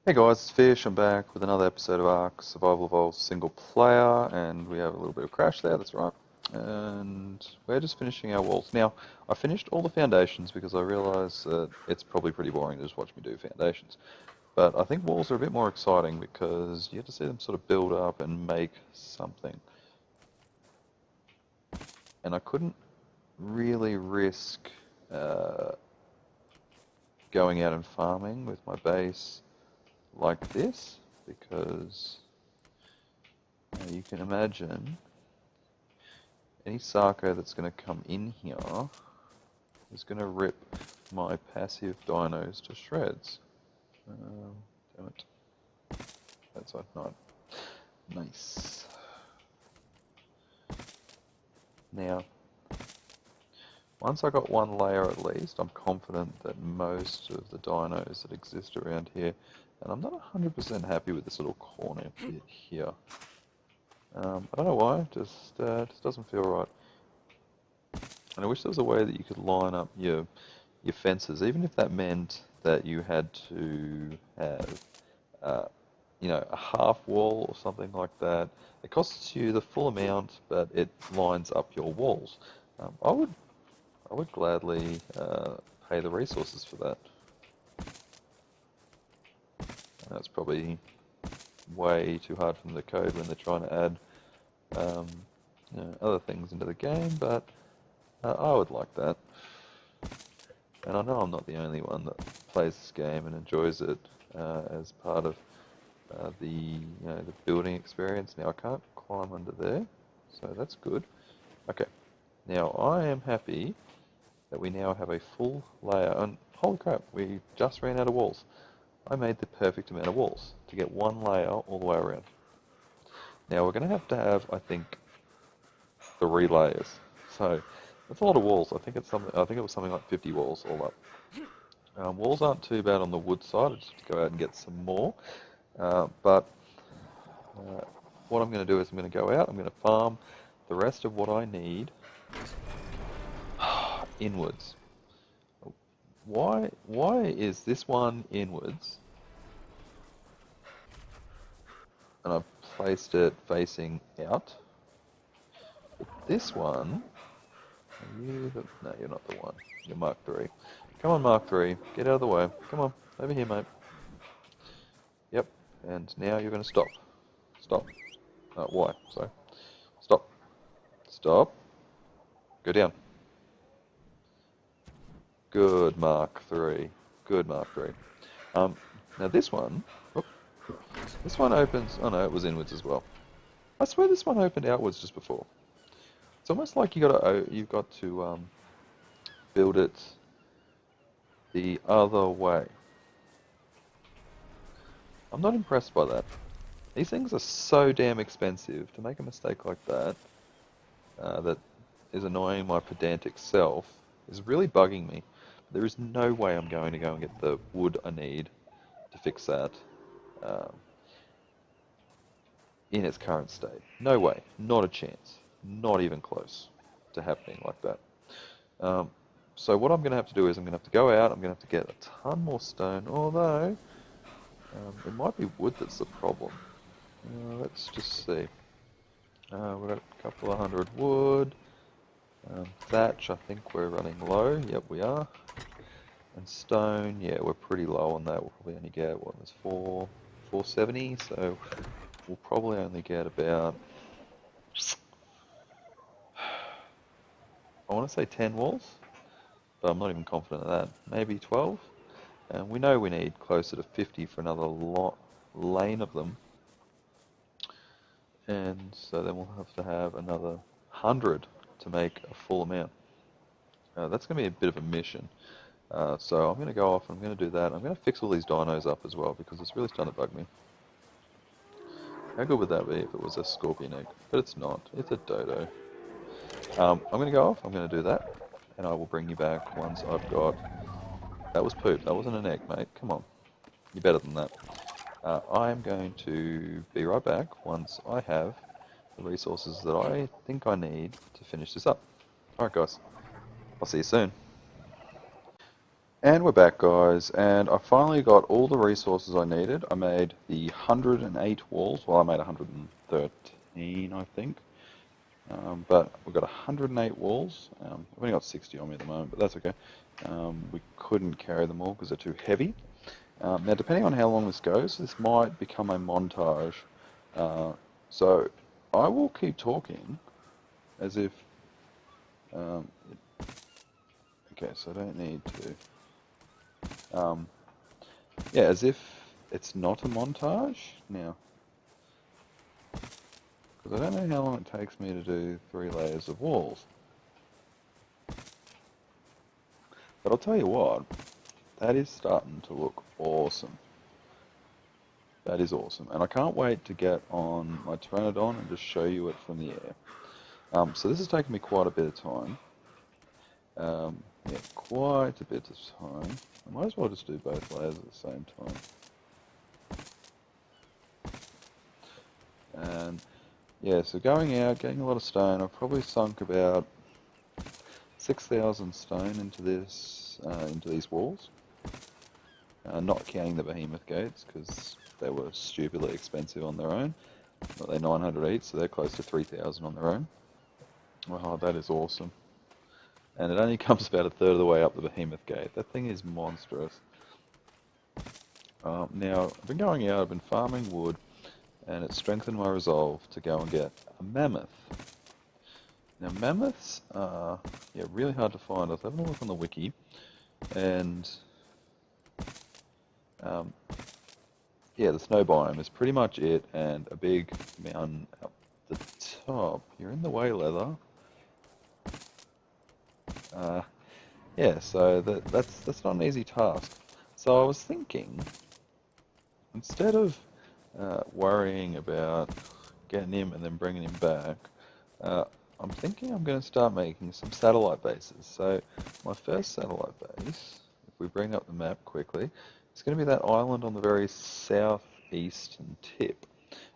Hey guys, it's Fish. I'm back with another episode of ARK Survival Evolved single player, and we have a little bit of crash there, that's right. And we're just finishing our walls. Now, I finished all the foundations because I realise that it's probably pretty boring to just watch me do foundations. But I think walls are a bit more exciting because you get to see them sort of build up and make something. And I couldn't really risk uh, going out and farming with my base like this because you can imagine any Sarco that's going to come in here is going to rip my passive dinos to shreds. Damn it. That's not nice. Now, once I got one layer at least, I'm confident that most of the dinos that exist around here, and I'm not 100% happy with this little corner bit here. I don't know why, just doesn't feel right. And I wish there was a way that you could line up your fences, even if that meant that you had to have, a half wall or something like that. It costs you the full amount, but it lines up your walls. I would gladly pay the resources for that. That's probably way too hard for them to code when they're trying to add other things into the game, but I would like that. And I know I'm not the only one that plays this game and enjoys it as part of the building experience. Now I can't climb under there, so that's good. Okay, now I am happy that we now have a full layer, and holy crap, we just ran out of walls. I made the perfect amount of walls to get one layer all the way around. Now we're going to have, I think, 3 layers. So that's a lot of walls. I think it was something like 50 walls all up. Walls aren't too bad on the wood side. I just have to go out and get some more. But what I'm going to do is I'm going to go out. I'm going to farm the rest of what I need inwards. Why is this one inwards? And I've placed it facing out. But this one, no, you're not the one. You're Mark 3. Come on, Mark 3, get out of the way. Come on, over here, mate. Yep, and now you're going to stop. Stop. Why? Sorry. Stop. Stop. Go down. Good, Mark 3. Good, Mark 3. Now this one, this one opens, oh no, it was inwards as well. I swear this one opened outwards just before. It's almost like you've got to build it the other way. I'm not impressed by that. These things are so damn expensive. To make a mistake like that, that is annoying my pedantic self, is really bugging me. There is no way I'm going to go and get the wood I need to fix that in its current state. No way. Not a chance. Not even close to happening like that. So what I'm going to have to do is I'm going to have to go out, I'm going to have to get a ton more stone, although it might be wood that's the problem. Let's just see. We've got a couple of hundred wood. Thatch, I think we're running low. Yep, we are. And stone, yeah, we're pretty low on that. We'll probably only get, what, there's 470, so we'll probably only get about, I want to say 10 walls, but I'm not even confident of that. Maybe 12? And we know we need closer to 50 for another lane of them. And so then we'll have to have another 100 to make a full amount. That's going to be a bit of a mission. So I'm going to go off and I'm going to do that. I'm going to fix all these dinos up as well because it's really starting to bug me. How good would that be if it was a scorpion egg? But it's not. It's a dodo. I'm going to go off. I'm going to do that. And I will bring you back once I've got... That was poop. That wasn't an egg, mate. Come on. You're better than that. I am going to be right back once I have the resources that I think I need to finish this up. Alright guys, I'll see you soon. And we're back, guys, and I finally got all the resources I needed. I made the 108 walls, well, I made 113, I think, but we've got 108 walls. I've only got 60 on me at the moment, but that's okay. We couldn't carry them all because they're too heavy. Now, depending on how long this goes, this might become a montage. So I will keep talking as if, um, okay, so I don't need to. Yeah, as if it's not a montage now, because I don't know how long it takes me to do 3 layers of walls. But I'll tell you what, that is starting to look awesome. That is awesome, and I can't wait to get on my Pteranodon and just show you it from the air. So this has taken me quite a bit of time. Yeah, quite a bit of time. I might as well just do both layers at the same time. And yeah, so going out, getting a lot of stone. I've probably sunk about 6,000 stone into this, into these walls. Not counting the behemoth gates because they were stupidly expensive on their own. But they're 900 each, so they're close to 3,000 on their own. Wow, that is awesome. And it only comes about a third of the way up the behemoth gate. That thing is monstrous. Now, I've been going out, I've been farming wood, and it's strengthened my resolve to go and get a mammoth. Now, mammoths are really hard to find. I was having a look on the wiki, and yeah, the snow biome is pretty much it, and a big mountain up the top. You're in the way, leather. Yeah, so that's not an easy task. So I was thinking, instead of worrying about getting him and then bringing him back, I'm thinking I'm going to start making some satellite bases. So my first satellite base, if we bring up the map quickly, it's going to be that island on the very southeastern tip.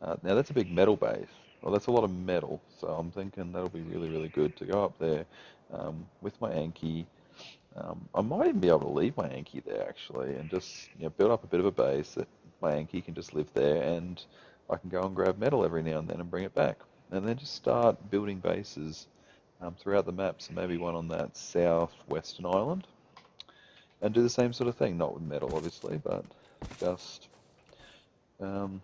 Now that's a big metal base. Well, that's a lot of metal, so I'm thinking that'll be really, really good to go up there with my Anki. I might even be able to leave my Anki there actually, and just build up a bit of a base that my Anki can just live there, and I can go and grab metal every now and then and bring it back, and then just start building bases throughout the map. So maybe one on that southwestern island, and do the same sort of thing, not with metal obviously, but just um,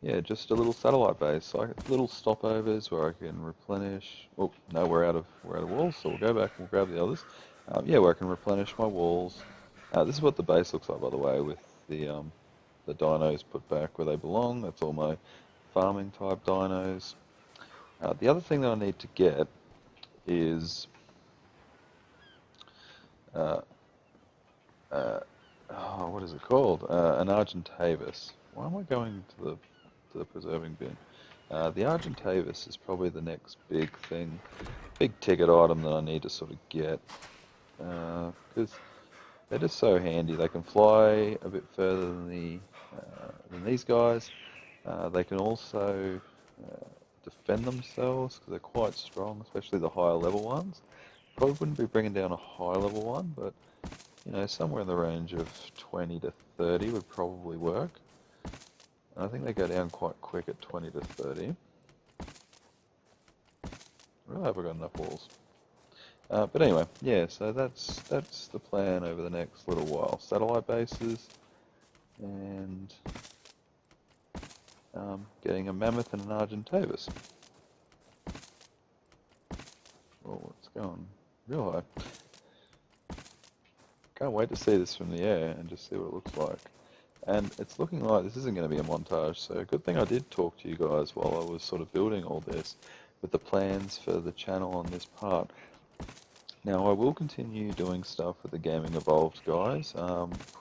yeah, just a little satellite base, like little stopovers where I can replenish. Oh no, we're out of walls, so we'll go back and we'll grab the others. Yeah, where I can replenish my walls. This is what the base looks like, by the way, with the dinos put back where they belong. That's all my farming type dinos. The other thing that I need to get is uh, oh, what is it called? An Argentavis. Why am I going to the preserving bin? The Argentavis is probably the next big thing, big ticket item that I need to sort of get, because they're just so handy. They can fly a bit further than these guys. They can also defend themselves because they're quite strong, especially the higher level ones. Probably wouldn't be bringing down a high level one, but somewhere in the range of 20 to 30 would probably work. And I think they go down quite quick at 20 to 30. I really hope I got enough walls. But anyway, yeah, so that's the plan over the next little while. Satellite bases and getting a mammoth and an Argentavis. Oh, it's going real high. Can't wait to see this from the air and just see what it looks like. And it's looking like this isn't going to be a montage, so good thing I did talk to you guys while I was sort of building all this with the plans for the channel on this part. Now I will continue doing stuff with the Gaming Evolved guys,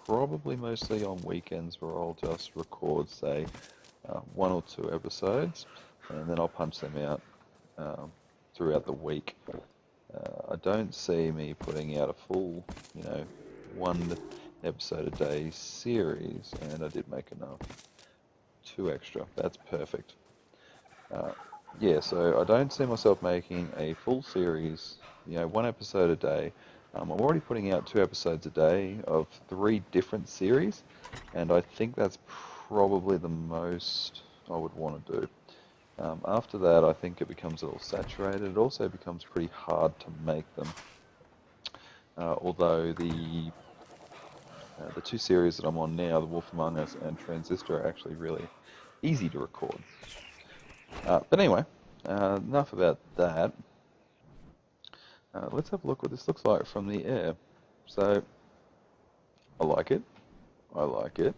probably mostly on weekends where I'll just record, say, 1 or 2 episodes, and then I'll punch them out throughout the week. I don't see me putting out a full, 1 episode a day series, and I did make enough. 2 extra, that's perfect. yeah, so I don't see myself making a full series, one episode a day. I'm already putting out 2 episodes a day of 3 different series, and I think that's probably the most I would want to do. After that, I think it becomes a little saturated. It also becomes pretty hard to make them. Although the 2 series that I'm on now, The Wolf Among Us and Transistor, are actually really easy to record. But anyway, enough about that. Let's have a look what this looks like from the air. So, I like it. I like it.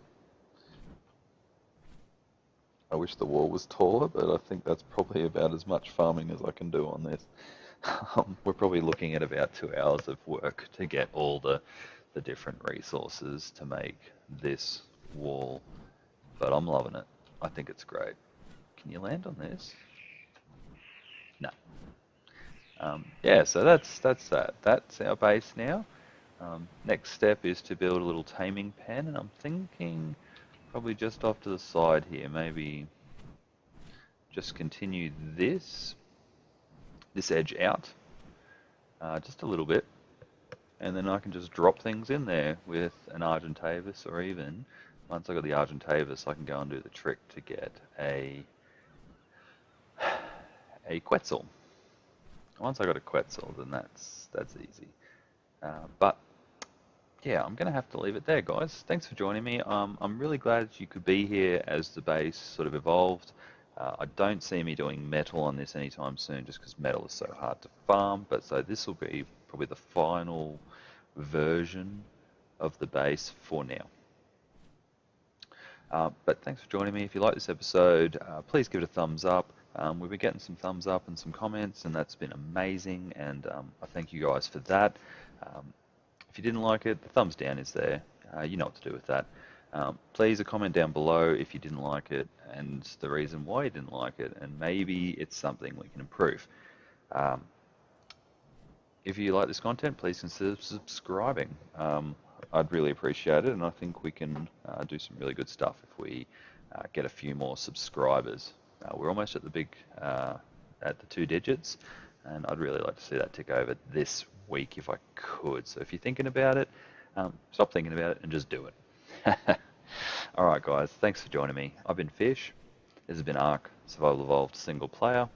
I wish the wall was taller, but I think that's probably about as much farming as I can do on this. We're probably looking at about 2 hours of work to get all the different resources to make this wall, but I'm loving it. I think it's great. Can you land on this? No. Yeah, so that's that. That's our base now. Next step is to build a little taming pen, and I'm thinking probably just off to the side here, maybe just continue this edge out just a little bit, and then I can just drop things in there with an Argentavis, or even once I got the Argentavis, I can go and do the trick to get a Quetzal. Once I got a Quetzal, then that's easy. But yeah, I'm going to have to leave it there, guys. Thanks for joining me. I'm really glad you could be here as the base sort of evolved. I don't see me doing metal on this anytime soon, just because metal is so hard to farm. But so this will be probably the final version of the base for now. But thanks for joining me. If you like this episode, please give it a thumbs up. We've been getting some thumbs up and some comments, and that's been amazing, and I thank you guys for that. If you didn't like it, the thumbs down is there. You know what to do with that. Please a comment down below if you didn't like it and the reason why you didn't like it, and maybe it's something we can improve. If you like this content, please consider subscribing. I'd really appreciate it, and I think we can do some really good stuff if we get a few more subscribers. We're almost at the 2 digits, and I'd really like to see that tick over this week if I could. So if you're thinking about it, stop thinking about it and just do it. All right, guys, thanks for joining me. I've been Fish. This has been ARK Survival Evolved single player,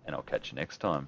and I'll catch you next time.